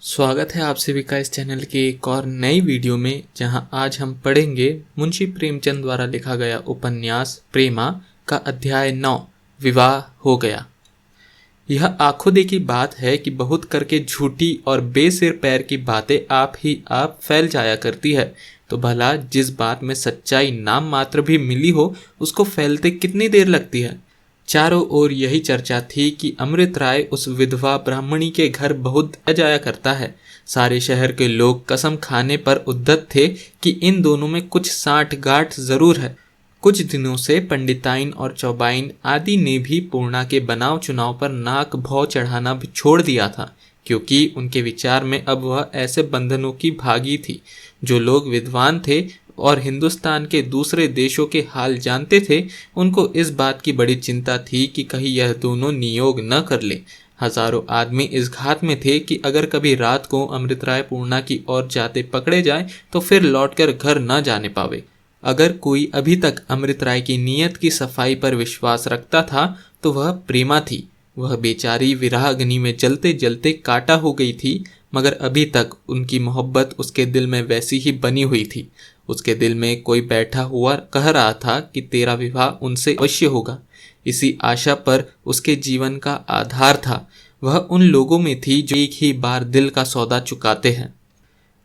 स्वागत है आप सभी का इस चैनल के एक और नई वीडियो में, जहां आज हम पढ़ेंगे मुंशी प्रेमचंद द्वारा लिखा गया उपन्यास प्रेमा का अध्याय 9 विवाह हो गया। यह आंखों देखी बात है कि बहुत करके झूठी और बेसिर पैर की बातें आप ही आप फैल जाया करती है, तो भला जिस बात में सच्चाई नाम मात्र भी मिली हो उसको फैलते कितनी देर लगती है। चारों ओर यही चर्चा थी कि अमृत राय उस विधवा ब्राह्मणी के घर बहुत जाया करता है। सारे शहर के लोग कसम खाने पर उद्यत थे कि इन दोनों में कुछ साठ गांठ जरूर है। कुछ दिनों से पंडिताइन और चौबाइन आदि ने भी पूर्णा के बनाव चुनाव पर नाक भौं चढ़ाना भी छोड़ दिया था, क्योंकि उनके विचार में अब वह ऐसे बंधनों की भागी थी। जो लोग विद्वान थे और हिंदुस्तान के दूसरे देशों के हाल जानते थे, उनको इस बात की बड़ी चिंता थी कि कहीं यह दोनों नियोग न कर ले। हजारों आदमी इस घात में थे कि अगर कभी रात को अमृत राय पूर्णा की ओर जाते पकड़े जाए तो फिर लौटकर घर न जाने पावे। अगर कोई अभी तक अमृत राय की नीयत की सफाई पर विश्वास रखता था तो वह प्रेमा थी। वह बेचारी विरह अग्नि में जलते जलते काटा हो गई थी, मगर अभी तक उनकी मोहब्बत उसके दिल में वैसी ही बनी हुई थी। उसके दिल में कोई बैठा हुआ कह रहा था कि तेरा विवाह उनसे अवश्य होगा। इसी आशा पर उसके जीवन का आधार था। वह उन लोगों में थी जो एक ही बार दिल का सौदा चुकाते हैं।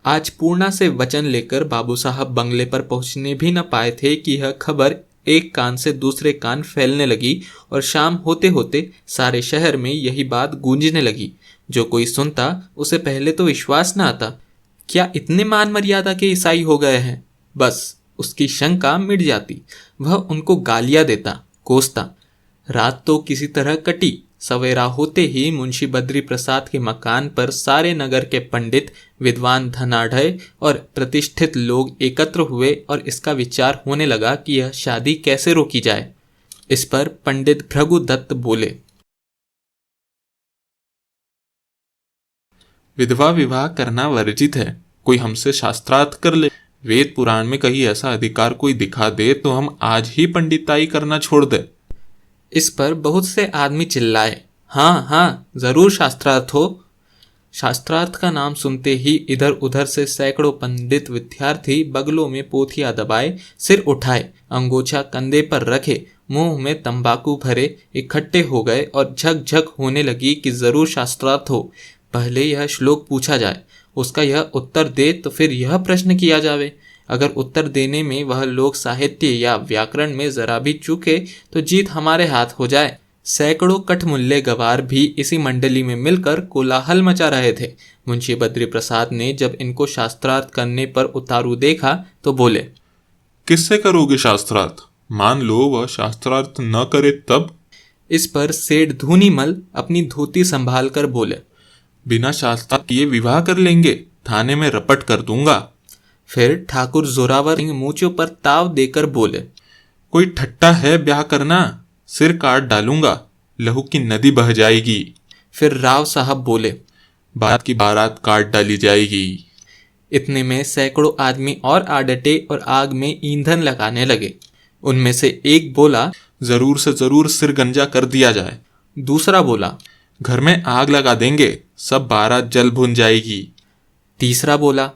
आज पूर्णा से वचन लेकर बाबू साहब बंगले पर पहुंचने भी न पाए थे कि यह खबर एक कान से दूसरे कान फैलने लगी और शाम होते होते सारे शहर में यही बात गूंजने लगी। जो कोई सुनता उसे पहले तो विश्वास न आता। क्या इतने मान मर्यादा के ईसाई हो गए हैं? बस उसकी शंका मिट जाती। वह उनको गालियां देता, कोसता। रात तो किसी तरह कटी। सवेरा होते ही मुंशी बद्री प्रसाद के मकान पर सारे नगर के पंडित, विद्वान, धनाढ़य और प्रतिष्ठित लोग एकत्र हुए और इसका विचार होने लगा कि यह शादी कैसे रोकी जाए। इस पर पंडित भृगुदत्त बोले, विधवा विवाह करना वर्जित है। कोई हमसे शास्त्रार्थ कर ले। वेद पुराण में कहीं ऐसा अधिकार कोई दिखा दे तो हम आज ही पंडिताई करना छोड़ दे। इस पर बहुत से आदमी चिल्लाए, हाँ हाँ, जरूर शास्त्रार्थ हो। शास्त्रार्थ का नाम सुनते ही इधर उधर से सैकड़ों पंडित विद्यार्थी बगलों में पोथियां दबाए, सिर उठाए, अंगोछा कंधे पर रखे, मुंह में तंबाकू भरे इकट्ठे हो गए और झकझक होने लगी कि जरूर शास्त्रार्थ हो। पहले यह श्लोक पूछा जाए, उसका यह उत्तर दे तो फिर यह प्रश्न किया जावे। अगर उत्तर देने में वह लोग साहित्य या व्याकरण में जरा भी चूके तो जीत हमारे हाथ हो जाए। सैकड़ों कठमुल्ले गवार भी इसी मंडली में मिलकर कोलाहल मचा रहे थे। मुंशी बद्री प्रसाद ने जब इनको शास्त्रार्थ करने पर उतारू देखा तो बोले, किससे करोगे शास्त्रार्थ? मान लो वह शास्त्रार्थ न करे तब? इस पर सेठ धूनीमल अपनी धोती संभाल कर बोले, बिना शास्त्रार्थ किए विवाह कर लेंगे, थाने में रपट कर दूंगा। फिर ठाकुर जोरावर सिंह मूंचों पर ताव देकर बोले, कोई ठट्टा है ब्याह करना? सिर काट डालूंगा, लहू की नदी बह जाएगी। फिर राव साहब बोले, बारात की बारात काट डाली जाएगी। इतने में सैकड़ों आदमी और आ डटे और आग में ईंधन लगाने लगे। उनमें से एक बोला, जरूर से जरूर सिर गंजा कर दिया जाए। दूसरा बोला, घर में आग लगा देंगे, सब बारात जल भुन जाएगी। तीसरा बोला,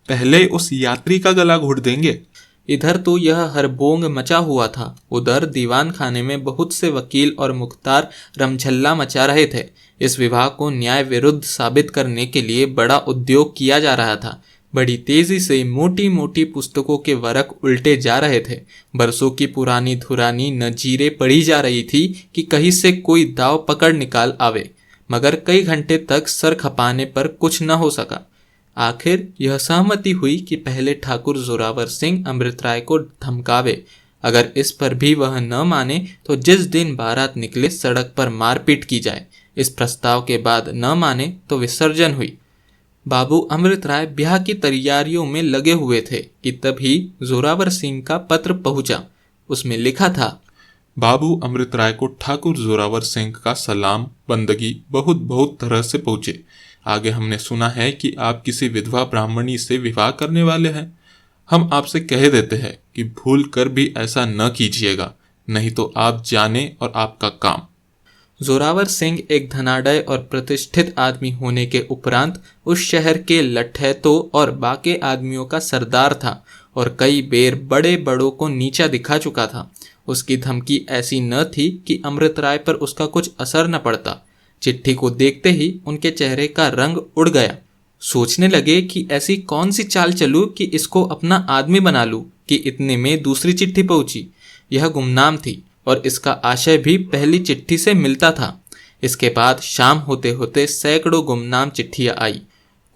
पहले उस यात्री का गला घोट देंगे। इधर तो यह हरबोंग मचा हुआ था, उधर दीवान खाने में बहुत से वकील और मुख्तार रमझल्ला मचा रहे थे। इस विवाह को न्याय विरुद्ध साबित करने के लिए बड़ा उद्योग किया जा रहा था। बड़ी तेजी से मोटी मोटी पुस्तकों के वरक उल्टे जा रहे थे। बरसों की पुरानी धुरानी नजीरें पड़ी जा रही थी कि कहीं से कोई दाव पकड़ निकाल आवे, मगर कई घंटे तक सर खपाने पर कुछ न हो सका। आखिर यह सहमति हुई कि पहले ठाकुर जोरावर सिंह अमृत राय को धमकावे। अगर इस पर भी वह न माने तो जिस दिन बारात निकले सड़क पर मारपीट की जाए। इस प्रस्ताव के बाद न माने तो विसर्जन हुई। बाबू अमृत राय ब्याह की तैयारियों में लगे हुए थे कि तभी जोरावर सिंह का पत्र पहुंचा। उसमें लिखा था, बाबू अमृत राय को ठाकुर जोरावर सिंह का सलाम बंदगी बहुत बहुत तरह से पहुंचे। आगे हमने सुना है कि आप किसी विधवा ब्राह्मणी से विवाह करने वाले हैं। हम आपसे कह देते हैं कि भूल कर भी ऐसा न कीजिएगा, नहीं तो आप जाने और आपका काम। जोरावर सिंह एक धनाढ्य और प्रतिष्ठित आदमी होने के उपरांत उस शहर के लठैतों और बाके आदमियों का सरदार था और कई बेर बड़े बड़ों को नीचा दिखा चुका था। उसकी धमकी ऐसी न थी कि अमृत राय पर उसका कुछ असर न पड़ता। चिट्ठी को देखते ही उनके चेहरे का रंग उड़ गया। सोचने लगे कि ऐसी कौन सी चाल चलूं कि इसको अपना आदमी बना लूं कि इतने में दूसरी चिट्ठी पहुंची। यह गुमनाम थी और इसका आशय भी पहली चिट्ठी से मिलता था। इसके बाद शाम होते होते सैकड़ों गुमनाम चिट्ठियां आई।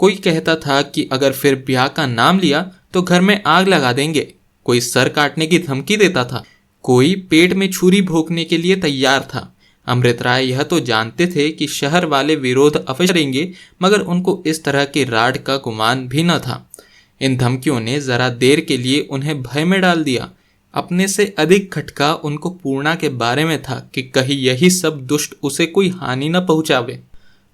कोई कहता था कि अगर फिर ब्याह का नाम लिया तो घर में आग लगा देंगे। कोई सर काटने की धमकी देता था। कोई पेट में छुरी भोंकने के लिए तैयार था। अमृत राय यह तो जानते थे कि शहर वाले विरोध अवश्य करेंगे, मगर उनको इस तरह के राड का गुमान भी न था। इन धमकियों ने जरा देर के लिए उन्हें भय में डाल दिया। अपने से अधिक खटका उनको पूर्णा के बारे में था कि कहीं यही सब दुष्ट उसे कोई हानि न पहुंचावे।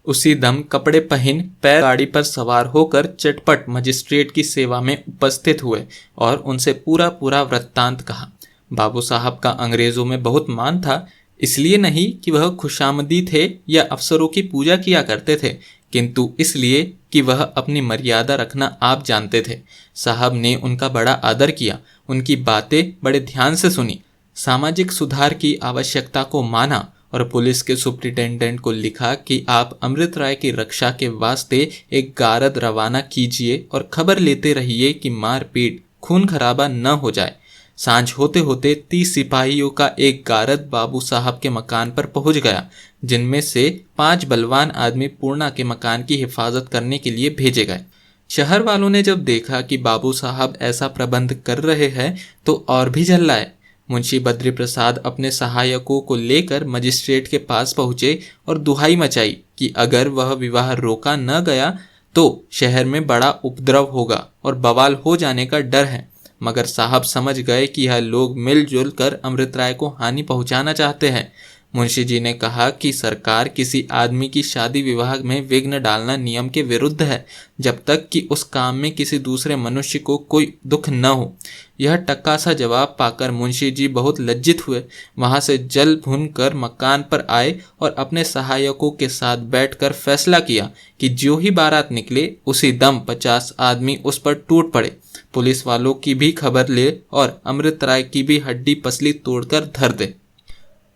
उसी दम कपड़े पहन पैर गाड़ी पर सवार होकर चटपट मजिस्ट्रेट की सेवा में उपस्थित हुए और उनसे पूरा पूरा वृत्तांत कहा। बाबू साहब का अंग्रेजों में बहुत मान था, इसलिए नहीं कि वह खुशामदी थे या अफसरों की पूजा किया करते थे, किंतु इसलिए कि वह अपनी मर्यादा रखना आप जानते थे। साहब ने उनका बड़ा आदर किया, उनकी बातें बड़े ध्यान से सुनी, सामाजिक सुधार की आवश्यकता को माना और पुलिस के सुप्रिटेंडेंट को लिखा कि आप अमृत राय की रक्षा के वास्ते एक गारद रवाना कीजिए और खबर लेते रहिए कि मारपीट खून खराबा न हो जाए। सांझ होते होते 30 सिपाहियों का एक गारद बाबू साहब के मकान पर पहुंच गया, जिनमें से 5 बलवान आदमी पूर्णा के मकान की हिफाजत करने के लिए भेजे गए। शहर वालों ने जब देखा कि बाबू साहब ऐसा प्रबंध कर रहे हैं तो और भी झल्लाए। मुंशी बद्री प्रसाद अपने सहायकों को लेकर मजिस्ट्रेट के पास पहुंचे और दुहाई मचाई कि अगर वह विवाह रोका न गया तो शहर में बड़ा उपद्रव होगा और बवाल हो जाने का डर है। मगर साहब समझ गए कि यह लोग मिलजुल कर अमृत राय को हानि पहुंचाना चाहते हैं। मुंशी जी ने कहा कि सरकार किसी आदमी की शादी विवाह में विघ्न डालना नियम के विरुद्ध है, जब तक कि उस काम में किसी दूसरे मनुष्य को कोई दुख न हो। यह टक्का सा जवाब पाकर मुंशी जी बहुत लज्जित हुए। वहां से जल भून कर मकान पर आए और अपने सहायकों के साथ बैठकर फैसला किया कि जो ही बारात निकले उसी दम 50 आदमी उस पर टूट पड़े, पुलिस वालों की भी खबर ले और अमृत राय की भी हड्डी पसली तोड़कर धर दे।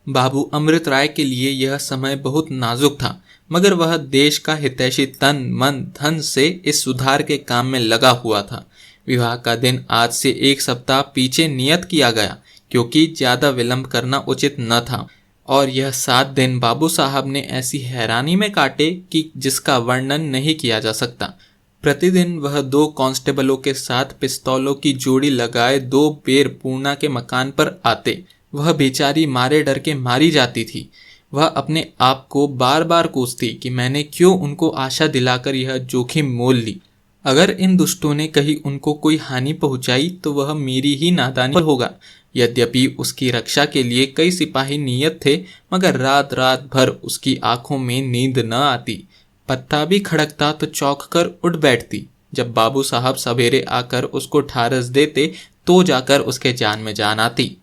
बाबू अमृत राय के लिए यह समय बहुत नाजुक था, मगर वह देश का हितैषी तन मन धन से इस सुधार के काम में लगा हुआ था। विवाह का दिन आज से 1 सप्ताह पीछे नियत किया गया, क्योंकि ज्यादा विलंब करना उचित न था, और यह 7 दिन बाबू साहब ने ऐसी हैरानी में काटे कि जिसका वर्णन नहीं किया जा सकता। प्रतिदिन वह 2 कांस्टेबलों के साथ पिस्तौलों की जोड़ी लगाए 2 बेर पूर्णा के मकान पर आते। वह बेचारी मारे डर के मारी जाती थी। वह अपने आप को बार बार कोसती कि मैंने क्यों उनको आशा दिलाकर यह जोखिम मोल ली। अगर इन दुष्टों ने कहीं उनको कोई हानि पहुंचाई तो वह मेरी ही नादानी होगा। यद्यपि उसकी रक्षा के लिए कई सिपाही नियत थे, मगर रात रात भर उसकी आंखों में नींद न आती। पत्ता भी खड़कता तो चौंक कर उठ बैठती। जब बाबू साहब सवेरे आकर उसको ठारस देते तो जाकर उसके जान में जान आती।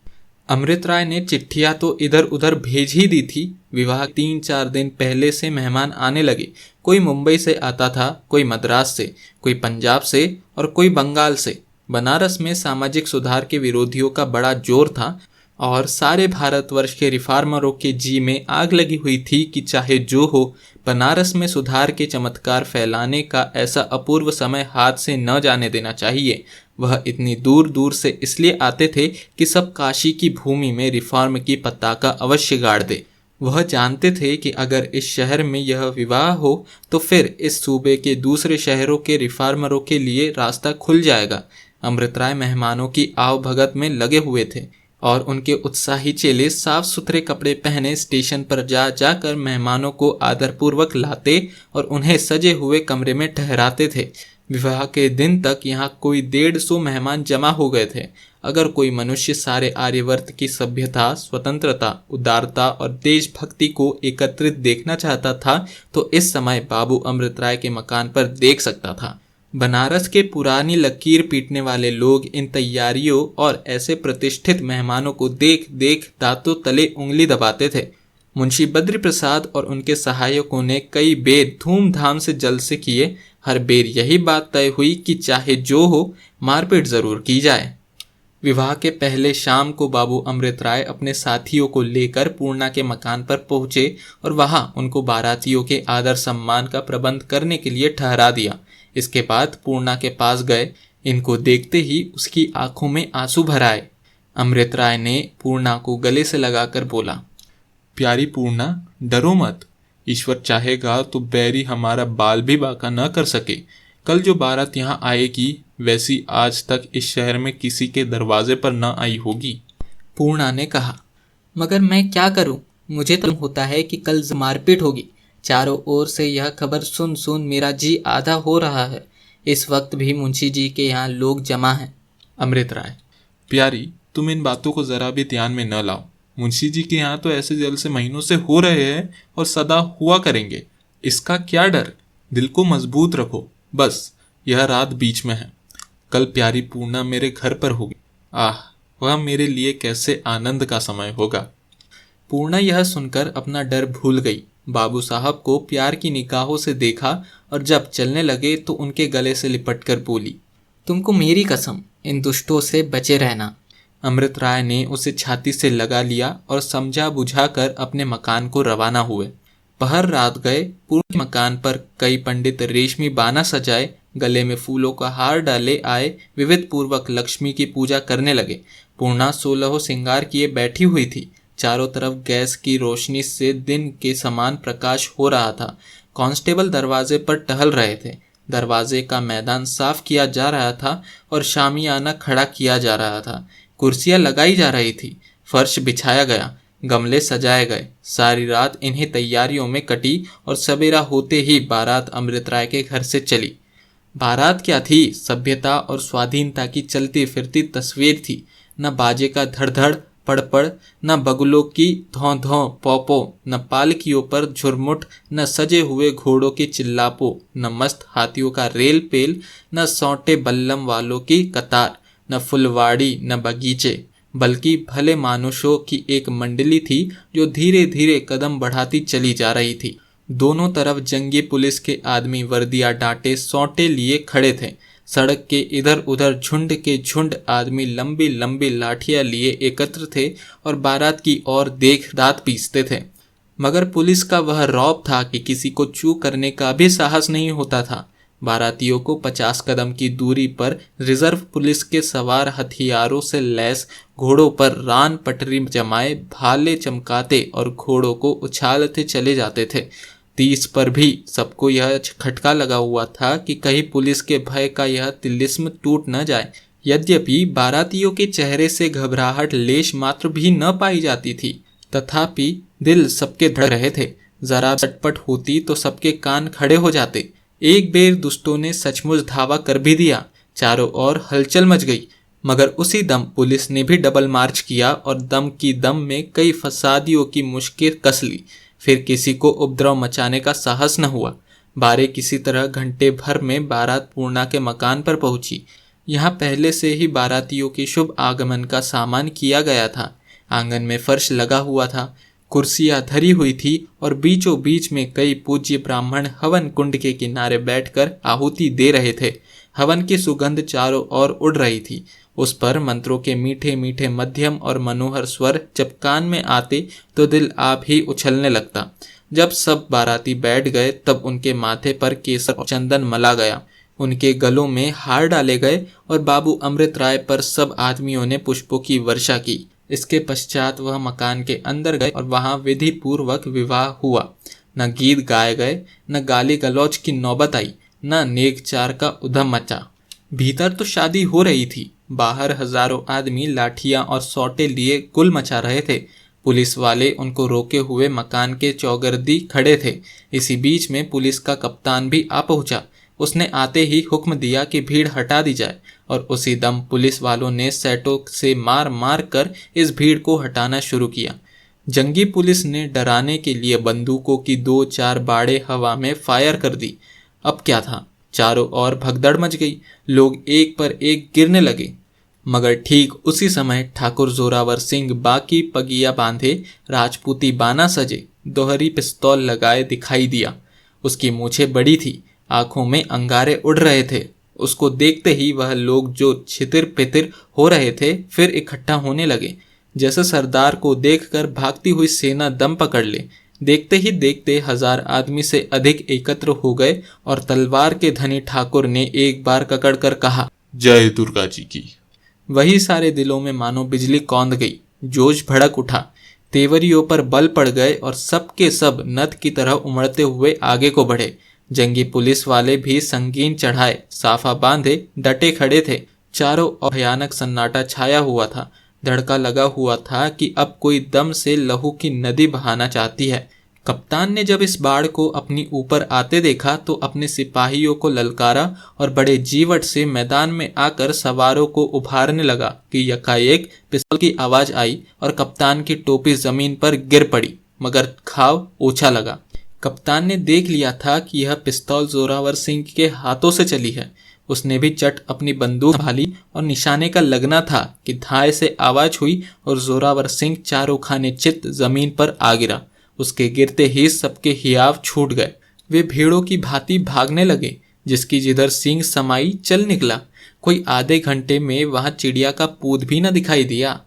अमृत राय ने चिट्ठियां तो इधर उधर भेज ही दी थी। विवाह 3-4 दिन पहले से मेहमान आने लगे। कोई मुंबई से आता था, कोई मद्रास से, कोई पंजाब से और कोई बंगाल से। बनारस में सामाजिक सुधार के विरोधियों का बड़ा जोर था और सारे भारतवर्ष के रिफार्मरों के जी में आग लगी हुई थी कि चाहे जो हो, बनारस में सुधार के चमत्कार फैलाने का ऐसा अपूर्व समय हाथ से न जाने देना चाहिए। वह इतनी दूर दूर से इसलिए आते थे कि सब काशी की भूमि में रिफॉर्म की पताका अवश्य गाड़ दे। वह जानते थे कि अगर इस शहर में यह विवाह हो तो फिर इस सूबे के दूसरे शहरों के रिफॉर्मरों के लिए रास्ता खुल जाएगा। अमृत राय मेहमानों की आवभगत में लगे हुए थे और उनके उत्साही चेले साफ सुथरे कपड़े पहने स्टेशन पर जा जाकर मेहमानों को आदरपूर्वक लाते और उन्हें सजे हुए कमरे में ठहराते थे। विवाह के दिन तक यहाँ कोई 150 मेहमान जमा हो गए थे। अगर कोई मनुष्य सारे आर्यवर्त की सभ्यता, स्वतंत्रता, उदारता और देशभक्ति को एकत्रित देखना चाहता था तो इस समय बाबू अमृत राय के मकान पर देख सकता था। बनारस के पुरानी लकीर पीटने वाले लोग इन तैयारियों और ऐसे प्रतिष्ठित मेहमानों को देख देख दांतों तले उंगली दबाते थे। मुंशी बद्री प्रसाद और उनके सहायकों ने कई बेर धूमधाम से जलसे किए। हर बेर यही बात तय हुई कि चाहे जो हो मारपीट जरूर की जाए। विवाह के पहले शाम को बाबू अमृत राय अपने साथियों को लेकर पूर्णा के मकान पर पहुंचे और वहां उनको बारातियों के आदर सम्मान का प्रबंध करने के लिए ठहरा दिया। इसके बाद पूर्णा के पास गए। इनको देखते ही उसकी आंखों में आंसू भर आए। अमृत राय ने पूर्णा को गले से लगाकर बोला, प्यारी पूर्णा, डरो मत। ईश्वर चाहेगा तो बैरी हमारा बाल भी बांका न कर सके। कल जो बारात यहाँ आएगी वैसी आज तक इस शहर में किसी के दरवाजे पर न आई होगी। पूर्णा ने कहा, मगर मैं क्या करूं? मुझे तो होता है कि कल मारपीट होगी। चारों ओर से यह खबर सुन सुन मेरा जी आधा हो रहा है। इस वक्त भी मुंशी जी के यहाँ लोग जमा हैं। अमृत राय, प्यारी, तुम इन बातों को जरा भी ध्यान में न लाओ। मुंशी जी के यहाँ तो ऐसे जलसे महीनों से हो रहे हैं और सदा हुआ करेंगे। इसका क्या डर? दिल को मजबूत रखो। बस यह रात बीच में है। कल प्यारी पूर्णा मेरे घर पर होगी। आह, वह मेरे लिए कैसे आनंद का समय होगा। पूर्णा यह सुनकर अपना डर भूल गई। बाबू साहब को प्यार की निगाहों से देखा और जब चलने लगे तो उनके गले से लिपटकर बोली, तुमको मेरी कसम, इन दुष्टों से बचे रहना। अमृत राय ने उसे छाती से लगा लिया और समझा बुझाकर अपने मकान को रवाना हुए। पहर रात गए। पूर्णा के मकान पर कई पंडित रेशमी बाना सजाए, गले में फूलों का हार डाले आए, विविध पूर्वक लक्ष्मी की पूजा करने लगे। पूर्णा 16 श्रृंगार किए बैठी हुई थी। चारों तरफ गैस की रोशनी से दिन के समान प्रकाश हो रहा था। कांस्टेबल दरवाजे पर टहल रहे थे। दरवाजे का मैदान साफ किया जा रहा था और शामियाना खड़ा किया जा रहा था। कुर्सियां लगाई जा रही थी। फर्श बिछाया गया, गमले सजाए गए। सारी रात इन्हीं तैयारियों में कटी और सवेरा होते ही बारात अमृत राय के घर से चली। बारात क्या थी, सभ्यता और स्वाधीनता की चलती फिरती तस्वीर थी। न बाजे का धड़धड़ पड़पड़, न बगुलों की धौं धौं पौपो, न पालकियों पर झुरमुट, न सजे हुए घोड़ों की चिल्लापो, न मस्त हाथियों का रेल पेल, न सौंटे बल्लम वालों की कतार, न फुलवाड़ी, न बगीचे, बल्कि भले मानुषों की एक मंडली थी जो धीरे धीरे कदम बढ़ाती चली जा रही थी। दोनों तरफ जंगी पुलिस के आदमी वर्दियां डांटे सौंटे लिए खड़े थे। सड़क के इधर उधर झुंड के झुंड आदमी लंबी लंबी लाठियां लिए एकत्र थे और बारात की ओर देख दांत पीसते थे। मगर पुलिस का वह रौब था कि किसी को चू करने का भी साहस नहीं होता था। बारातियों को 50 कदम की दूरी पर रिजर्व पुलिस के सवार हथियारों से लैस घोड़ों पर रान पटरी जमाए भाले चमकाते और घोड़ों को उछालते चले जाते थे। 30 पर भी सबको यह खटका लगा हुआ था कि कहीं पुलिस के भय का यह तिलिस्म टूट न जाए। यद्यपि बारातियों के चेहरे से घबराहट लेश मात्र भी न पाई जाती थी, तथापि दिल सबके धड़ रहे थे। जरा चटपट होती तो सबके कान खड़े हो जाते। एक बेर दुष्टों ने सचमुच धावा कर भी दिया। चारों ओर हलचल मच गई। मगर उसी दम पुलिस ने भी डबल मार्च किया और दम की दम में कई फसादियों की मुश्कें कस ली। फिर किसी को उपद्रव मचाने का साहस न हुआ। बारे किसी तरह घंटे भर में बारात पूर्णा के मकान पर पहुंची। यहाँ पहले से ही बारातियों के शुभ आगमन का सामान किया गया था। आंगन में फर्श लगा हुआ था, कुर्सियां धरी हुई थी और बीचों बीच में कई पूज्य ब्राह्मण हवन कुंड के किनारे बैठकर आहुति दे रहे थे। हवन की सुगंध चारों ओर उड़ रही थी। उस पर मंत्रों के मीठे मीठे मध्यम और मनोहर स्वर जब कान में आते तो दिल आप ही उछलने लगता। जब सब बाराती बैठ गए तब उनके माथे पर केसर और चंदन मला गया, उनके गलों में हार डाले गए और बाबू अमृत राय पर सब आदमियों ने पुष्पों की वर्षा की। इसके पश्चात वह मकान के अंदर गए और वहां विधि पूर्वक विवाह हुआ। न गीत गाए गए, न गाली गलौज की नौबत आई, न नेकचार का उधम मचा। भीतर तो शादी हो रही थी। बाहर हजारों आदमी लाठियां और सौटे लिए गुल मचा रहे थे। पुलिस वाले उनको रोके हुए मकान के चौगर्दी खड़े थे। इसी बीच में पुलिस का कप्तान भी आ पहुंचा। उसने आते ही हुक्म दिया कि भीड़ हटा दी जाए और उसी दम पुलिस वालों ने सैटों से मार मार कर इस भीड़ को हटाना शुरू किया। जंगी पुलिस ने डराने के लिए बंदूकों की 2-4 बाड़े हवा में फायर कर दी। अब क्या था, चारों ओर भगदड़ मच गई। लोग एक पर एक गिरने लगे। मगर ठीक उसी समय ठाकुर जोरावर सिंह बाकी पगिया बांधे, राजपूती बाना सजे, दोहरी पिस्तौल लगाए दिखाई दिया। उसकी मूछें बड़ी थी, आंखों में अंगारे उड़ रहे थे। उसको देखते ही वह लोग जो छितिर पितिर हो रहे थे फिर इकट्ठा होने लगे, जैसे सरदार को देखकर भागती हुई सेना दम पकड़ ले। देखते ही देखते 1000 आदमी से अधिक एकत्र हो गए और तलवार के धनी ठाकुर ने एक बार ककड़ कर कहा, जय दुर्गा जी की। वही सारे दिलों में मानो बिजली कौंध गई। जोश भड़क उठा, तेवरियों पर बल पड़ गए और सब के सब नद की तरह उमड़ते हुए आगे को बढ़े। जंगी पुलिस वाले भी संगीन चढ़ाए, साफा बांधे, डटे खड़े थे। चारों ओर भयानक सन्नाटा छाया हुआ था। धड़का लगा हुआ था कि अब कोई दम से लहू की नदी बहाना चाहती है। कप्तान ने जब इस बाढ़ को अपनी ऊपर आते देखा तो अपने सिपाहियों को ललकारा और बड़े जीवट से मैदान में आकर सवारों को उभारने लगा कि यकाएक पिस्तौल की आवाज आई और कप्तान की टोपी जमीन पर गिर पड़ी, मगर घाव ओछा लगा। कप्तान ने देख लिया था कि यह पिस्तौल जोरावर सिंह के हाथों से चली है। उसने भी चट अपनी बंदूक संभाली और निशाने का लगना था कि धाय से आवाज हुई और जोरावर सिंह चारों खाने चित जमीन पर आ गिरा। उसके गिरते ही सबके हियाव छूट गए। वे भीड़ों की भांति भागने लगे, जिसकी जिधर सींग समाई चल निकला। कोई आधे घंटे में वहां चिड़िया का पूत भी न दिखाई दिया।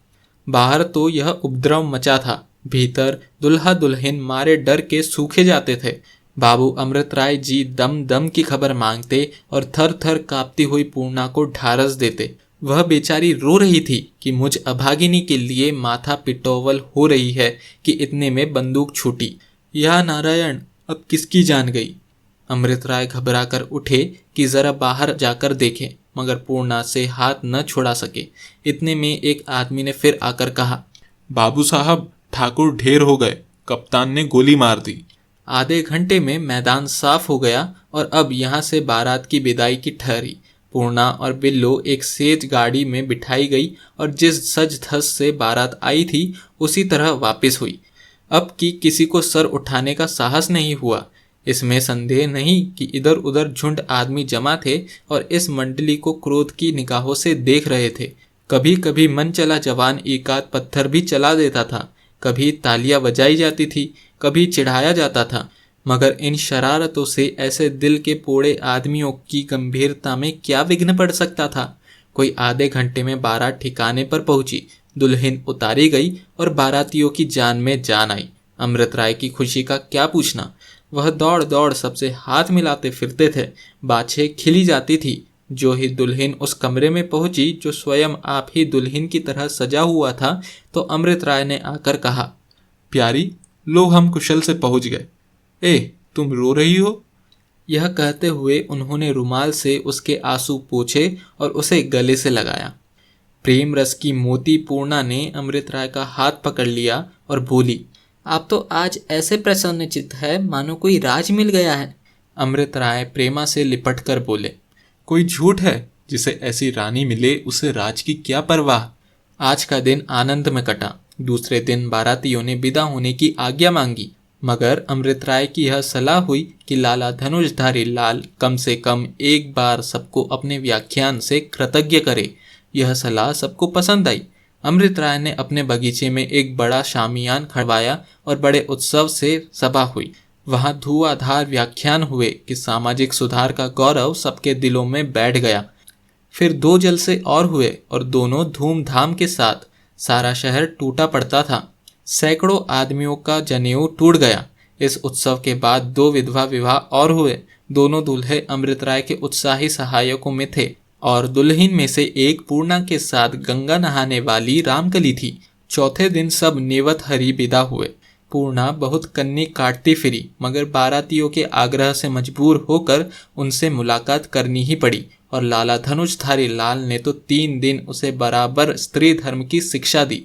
बाहर तो यह उपद्रव मचा था, भीतर दुल्हा दुल्हन मारे डर के सूखे जाते थे। बाबू अमृत राय जी दम दम की खबर मांगते और थर थर कांपती हुई पूर्णा को ढारस देते। वह बेचारी रो रही थी कि मुझ अभागिनी के लिए माथा पिटोवल हो रही है कि इतने में बंदूक छूटी। या नारायण, अब किसकी जान गई। अमृत राय घबरा कर उठे कि जरा बाहर जाकर देखें, मगर पूर्णा से हाथ न छुड़ा सके। इतने में एक आदमी ने फिर आकर कहा, बाबू साहब, ठाकुर ढेर हो गए, कप्तान ने गोली मार दी। आधे घंटे में मैदान साफ हो गया और अब यहाँ से बारात की विदाई की ठहरी। पूर्णा और बिल्लो एक सेज गाड़ी में बिठाई गई और जिस सज धज से बारात आई थी उसी तरह वापस हुई। अब की किसी को सर उठाने का साहस नहीं हुआ। इसमें संदेह नहीं कि इधर उधर झुंड आदमी जमा थे और इस मंडली को क्रोध की निगाहों से देख रहे थे। कभी कभी मन चला जवान एकाध पत्थर भी चला देता था, कभी तालियां बजाई जाती थी, कभी चिढ़ाया जाता था, मगर इन शरारतों से ऐसे दिल के पोड़े आदमियों की गंभीरता में क्या विघ्न पड़ सकता था। कोई आधे घंटे में बारात ठिकाने पर पहुंची, दुल्हन उतारी गई और बारातियों की जान में जान आई। अमृत राय की खुशी का क्या पूछना। वह दौड़ दौड़ सबसे हाथ मिलाते फिरते थे, बाछें खिली जाती थी। जो ही दुल्हन उस कमरे में पहुंची जो स्वयं आप ही दुल्हन की तरह सजा हुआ था, तो अमृत राय ने आकर कहा, प्यारी, लो हम कुशल से पहुंच गए। ए, तुम रो रही हो? यह कहते हुए उन्होंने रुमाल से उसके आंसू पोंछे और उसे गले से लगाया। प्रेम रस की मोती पूर्णा ने अमृत राय का हाथ पकड़ लिया और बोली, आप तो आज ऐसे प्रसन्नचित्त है मानो कोई राज मिल गया है। अमृत राय प्रेमा से लिपट कर बोले, कोई झूठ है, जिसे ऐसी रानी मिले उसे राज की क्या परवाह। आज का दिन आनंद में कटा। दूसरे दिन बारातियों ने विदा होने की आज्ञा मांगी, मगर अमृत राय की यह सलाह हुई कि लाला धनुषधारी लाल कम से कम एक बार सबको अपने व्याख्यान से कृतज्ञ करे। यह सलाह सबको पसंद आई। अमृत राय ने अपने बगीचे में एक बड़ा शामियान खड़वाया और बड़े उत्सव से सभा हुई। वहां धुआंधार व्याख्यान हुए कि सामाजिक सुधार का गौरव सबके दिलों में बैठ गया। फिर 2 जलसे और हुए और दोनों धूमधाम के साथ। सारा शहर टूटा पड़ता था। सैकड़ों आदमियों का जनेऊ टूट गया। इस उत्सव के बाद 2 विधवा विवाह और हुए। दोनों दूल्हे अमृत राय के उत्साही सहायकों में थे और दुल्हन में से एक पूर्णा के साथ गंगा नहाने वाली रामकली थी। चौथे दिन सब नेवत हरी विदा हुए। पूर्णा बहुत कन्नी काटती फिरी, मगर बारातियों के आग्रह से मजबूर होकर उनसे मुलाकात करनी ही पड़ी और लाला धनुषधारी लाल ने तो 3 दिन उसे बराबर स्त्री धर्म की शिक्षा दी।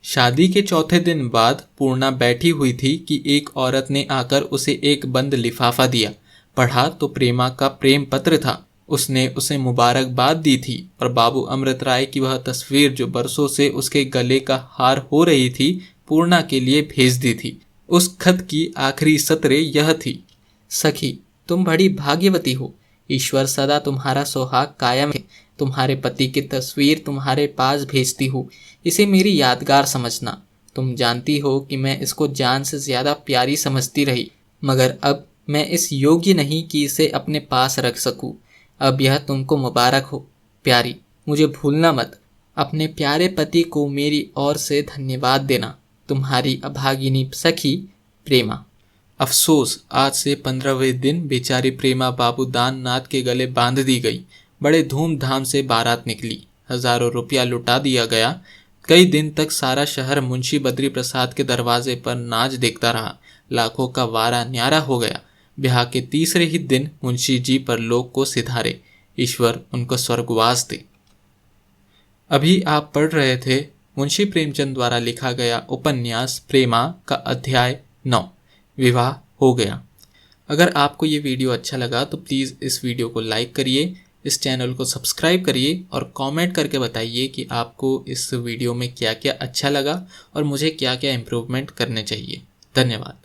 शादी के चौथे दिन बाद पूर्णा बैठी हुई थी कि एक औरत ने आकर उसे एक बंद लिफाफा दिया। पढ़ा तो प्रेमा का प्रेम पत्र था। उसने उसे मुबारकबाद दी थी और बाबू अमृत राय की वह तस्वीर जो बरसों से उसके गले का हार हो रही थी, पूर्णा के लिए भेज दी थी। उस खत की आखिरी सत्र यह थी, सखी, तुम बड़ी भाग्यवती हो। ईश्वर सदा तुम्हारा सुहाग कायम है। तुम्हारे पति की तस्वीर तुम्हारे पास भेजती हूँ। इसे मेरी यादगार समझना। तुम जानती हो कि मैं इसको जान से ज़्यादा प्यारी समझती रही, मगर अब मैं इस योग्य नहीं कि इसे अपने पास रख सकूं। अब यह तुमको मुबारक हो प्यारी, मुझे भूलना मत। अपने प्यारे पति को मेरी ओर से धन्यवाद देना। तुम्हारी अभागिनी सखी प्रेमा। अफसोस, आज से 15वें दिन बेचारी प्रेमा बाबू दान नाथ के गले बांध दी गई। बड़े धूमधाम से बारात निकली, हजारों रुपया लुटा दिया गया। कई दिन तक सारा शहर मुंशी बद्री प्रसाद के दरवाजे पर नाच देखता रहा। लाखों का वारा न्यारा हो गया। ब्याह के तीसरे ही दिन मुंशी जी परलोक को सिधारे। ईश्वर उनको स्वर्गवास दे। अभी आप पढ़ रहे थे मुंशी प्रेमचंद द्वारा लिखा गया उपन्यास प्रेमा का अध्याय 9 विवाह हो गया। अगर आपको ये वीडियो अच्छा लगा तो प्लीज़ इस वीडियो को लाइक करिए, इस चैनल को सब्सक्राइब करिए और कमेंट करके बताइए कि आपको इस वीडियो में क्या क्या अच्छा लगा और मुझे क्या क्या इम्प्रूवमेंट करने चाहिए। धन्यवाद।